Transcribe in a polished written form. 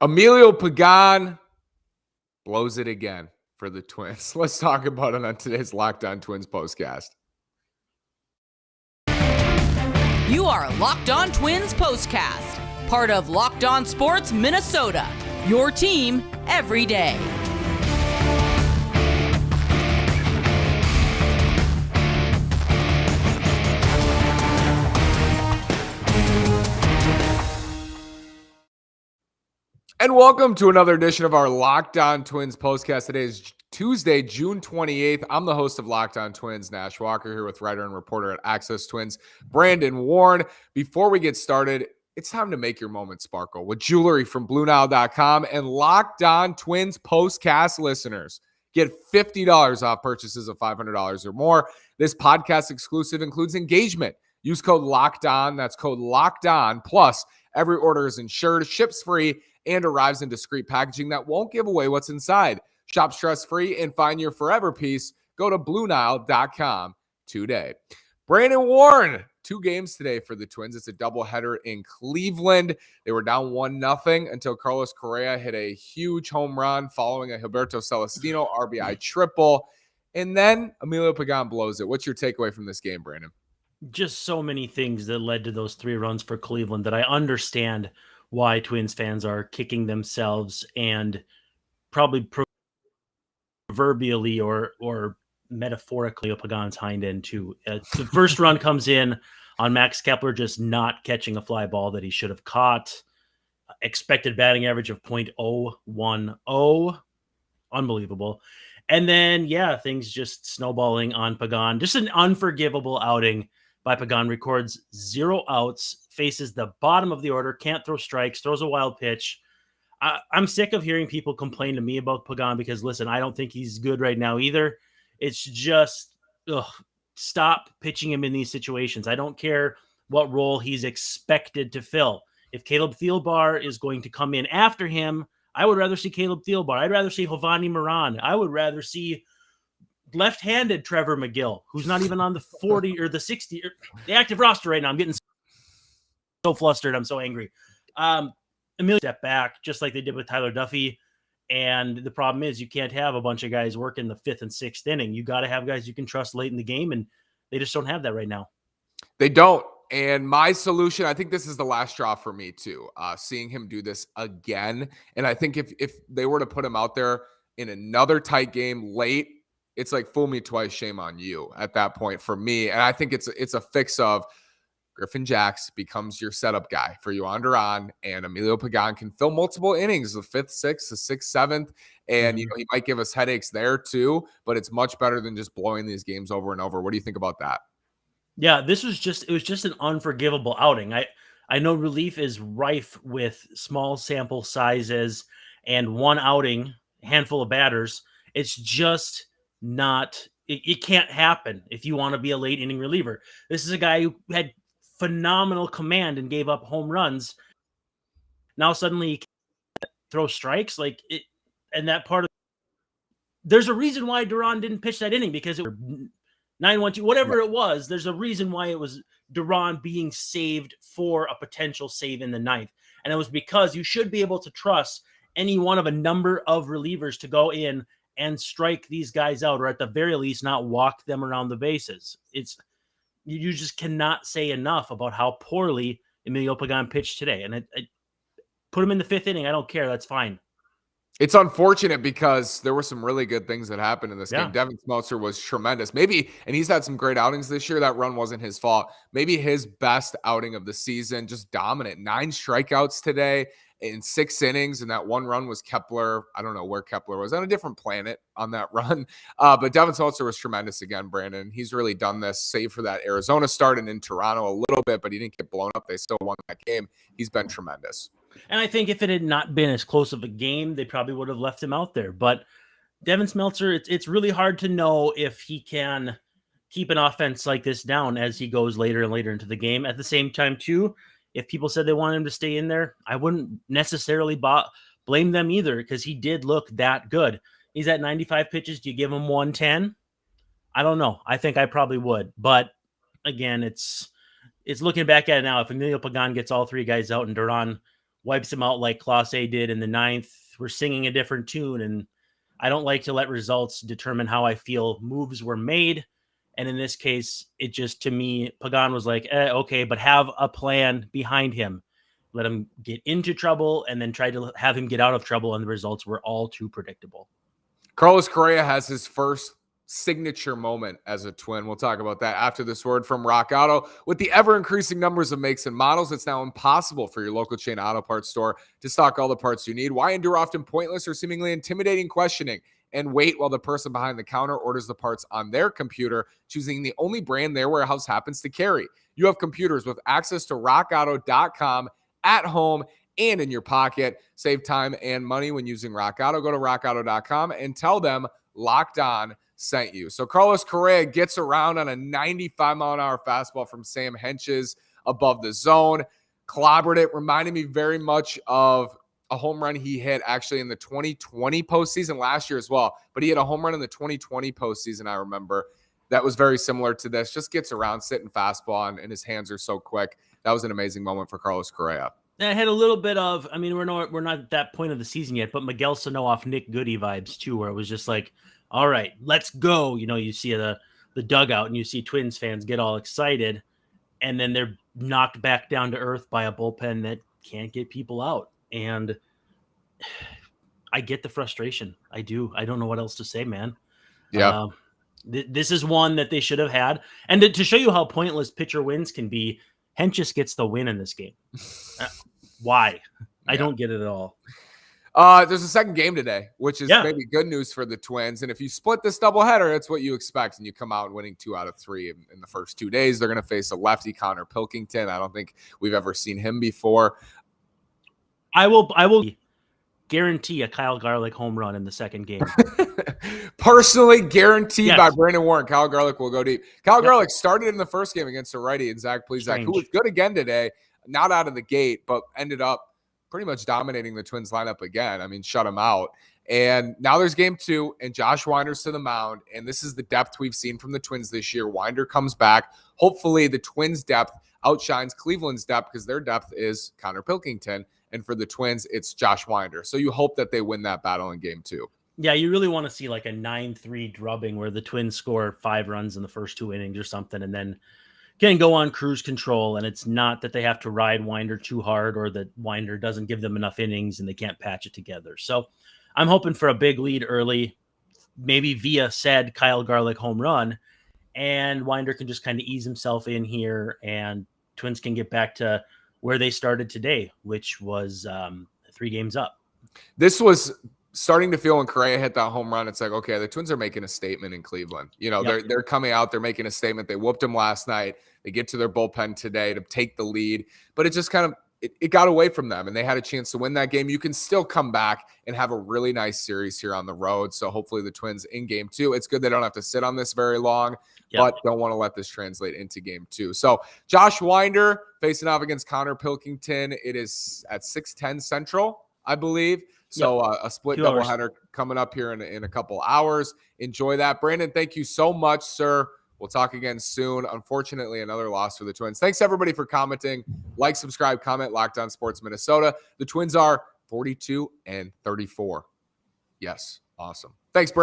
Emilio Pagán blows it again for the Twins. Let's talk about it on today's Locked On Twins postcast. You are Locked On Twins postcast, part of Locked On Sports Minnesota, your team every day. And welcome to another edition of our Locked On Twins postcast. Today is Tuesday, June 28th. I'm the host of Locked On Twins, Nash Walker, here with writer and reporter at Access Twins, Brandon Warren. Before we get started, it's time to make your moment sparkle with jewelry from BlueNile.com and Locked On Twins postcast listeners. Get $50 off purchases of $500 or more. This podcast exclusive includes engagement. Use code Locked On. That's code Locked On. Plus, every order is insured, ships free, and arrives in discreet packaging that won't give away what's inside. Shop stress-free and find your forever piece. Go to BlueNile.com today. Brandon Warren, 2 games today for the Twins. It's a doubleheader in Cleveland. They were down 1-0 until Carlos Correa hit a huge home run following a Gilberto Celestino RBI triple. And then Emilio Pagán blows it. What's your takeaway from this game, Brandon? Just so many things that led to those 3 runs for Cleveland that I understand why Twins fans are kicking themselves and probably proverbially or metaphorically Pagán's hind end too. The first run comes in on Max Kepler just not catching a fly ball that he should have caught. Expected batting average of .010. Unbelievable. And then, things just snowballing on Pagán. Just an unforgivable outing by Pagán. Records 0 outs, faces the bottom of the order, can't throw strikes, throws a wild pitch. I'm sick of hearing people complain to me about Pagán because, listen, I don't think he's good right now either. It's just, stop pitching him in these situations. I don't care what role he's expected to fill. If Caleb Thielbar is going to come in after him, I would rather see Caleb Thielbar. I'd rather see Jovani Moran. I would rather see left-handed Trevor McGill, who's not even on the 40 or the 60, or the active roster right now. I'm getting so flustered. I'm so angry. Emilio step back, just like they did with Tyler Duffy. And the problem is you can't have a bunch of guys work in the 5th and 6th inning. You got to have guys you can trust late in the game, and they just don't have that right now. They don't. And my solution, I think this is the last straw for me too, seeing him do this again. And I think if they were to put him out there in another tight game late, it's like fool me twice, shame on you at that point for me. And I think it's a fix of Griffin Jax becomes your setup guy for Yohan Duran, and Emilio Pagán can fill multiple innings, the 5th, 6th, the 6th, 7th. And, he might give us headaches there too, but it's much better than just blowing these games over and over. What do you think about that? Yeah, it was just an unforgivable outing. I know relief is rife with small sample sizes and one outing, handful of batters. It's just not, it can't happen if you want to be a late inning reliever. This is a guy who had phenomenal command and gave up home runs. Now suddenly he can't throw strikes and that part of, there's a reason why Duran didn't pitch that inning, because it was 9-1-2, whatever it was. There's a reason why it was Duran being saved for a potential save in the 9th. And it was because you should be able to trust any one of a number of relievers to go in and strike these guys out, or at the very least not walk them around the bases. You just cannot say enough about how poorly Emilio Pagán pitched today. And I put him in the 5th inning. I don't care. That's fine. It's unfortunate because there were some really good things that happened in this game. Devin Smeltzer was tremendous. Maybe, and he's had some great outings this year. That run wasn't his fault. Maybe his best outing of the season, just dominant. 9 strikeouts today in 6 innings, and that 1 run was Kepler. I don't know where Kepler was, on a different planet on that run. But Devin Smeltzer was tremendous again, Brandon. He's really done this, save for that Arizona start and in Toronto a little bit, but he didn't get blown up. They still won that game. He's been tremendous. And I think if it had not been as close of a game, they probably would have left him out there. But Devin Smeltzer, it's really hard to know if he can keep an offense like this down as he goes later and later into the game. At the same time, too, if people said they wanted him to stay in there, I wouldn't necessarily blame them either, because he did look that good. He's at 95 pitches. Do you give him 110? I don't know. I think I probably would. But again, it's looking back at it now. If Emilio Pagán gets all 3 guys out and Duran wipes him out like Class A did in the 9th. We're singing a different tune, and I don't like to let results determine how I feel moves were made. And in this case, it just, to me, Pagán was like, okay, but have a plan behind him. Let him get into trouble and then try to have him get out of trouble. And the results were all too predictable. Carlos Correa has his first signature moment as a Twin. We'll talk about that after this word from Rock Auto. With the ever-increasing numbers of makes and models, it's now impossible for your local chain auto parts store to stock all the parts you need. Why endure often pointless or seemingly intimidating questioning and wait while the person behind the counter orders the parts on their computer, choosing the only brand their warehouse happens to carry? You have computers with access to rockauto.com at home and in your pocket. Save time and money when using Rock Auto. Go to rockauto.com and tell them Locked On sent you. So Carlos Correa gets around on a 95-mile-an-hour fastball from Sam Henches above the zone. Clobbered it. Reminded me very much of a home run he hit actually in the 2020 postseason last year as well. But he hit a home run in the 2020 postseason, I remember. That was very similar to this. Just gets around, sitting fastball, and his hands are so quick. That was an amazing moment for Carlos Correa. I had a little bit of, I mean, we're not at that point of the season yet, but Miguel Sano off Nick Goody vibes too, where it was just like, all right, let's go. You know, you see the dugout and you see Twins fans get all excited, and then they're knocked back down to earth by a bullpen that can't get people out. And I get the frustration. I do. I don't know what else to say, man. Yeah. This is one that they should have had. And to show you how pointless pitcher wins can be, Henches gets the win in this game. Why? I don't get it at all. There's a second game today, which is maybe good news for the Twins. And if you split this doubleheader, that's what you expect. And you come out winning 2 out of 3 in the first 2 days. They're going to face a lefty, Connor Pilkington. I don't think we've ever seen him before. I will guarantee a Kyle Garlick home run in the second game. Personally guaranteed by Brandon Warren. Kyle Garlick will go deep. Kyle Garlick started in the first game against a righty and Zach Plesac, who was good again today, not out of the gate, but ended up pretty much dominating the Twins lineup again. I mean, shut him out. And now there's game 2, and Josh Winder's to the mound, and this is the depth we've seen from the Twins this year. Winder comes back. Hopefully the Twins' depth outshines Cleveland's depth because their depth is Connor Pilkington, and for the Twins, it's Josh Winder. So you hope that they win that battle in game 2. Yeah, you really want to see like a 9-3 drubbing where the Twins score 5 runs in the first 2 innings or something, and then can go on cruise control. And it's not that they have to ride Winder too hard or that Winder doesn't give them enough innings and they can't patch it together. So I'm hoping for a big lead early, maybe via said Kyle Garlick home run, and Winder can just kind of ease himself in here, and Twins can get back to where they started today, which was 3 games up. This was starting to feel when Correa hit that home run. It's like, okay, the Twins are making a statement in Cleveland. You know, they're coming out, they're making a statement. They whooped them last night. They get to their bullpen today to take the lead, but it just kind of, it got away from them, and they had a chance to win that game. You can still come back and have a really nice series here on the road. So hopefully the Twins in game 2, it's good they don't have to sit on this very long, but don't want to let this translate into game 2. So Josh Winder facing off against Connor Pilkington. It is at 6:10 Central, I believe. So a split doubleheader coming up here in a couple hours. Enjoy that. Brandon, thank you so much, sir. We'll talk again soon. Unfortunately, another loss for the Twins. Thanks, everybody, for commenting. Like, subscribe, comment, Locked On Sports Minnesota. The Twins are 42-34. Yes, awesome. Thanks, Brandon.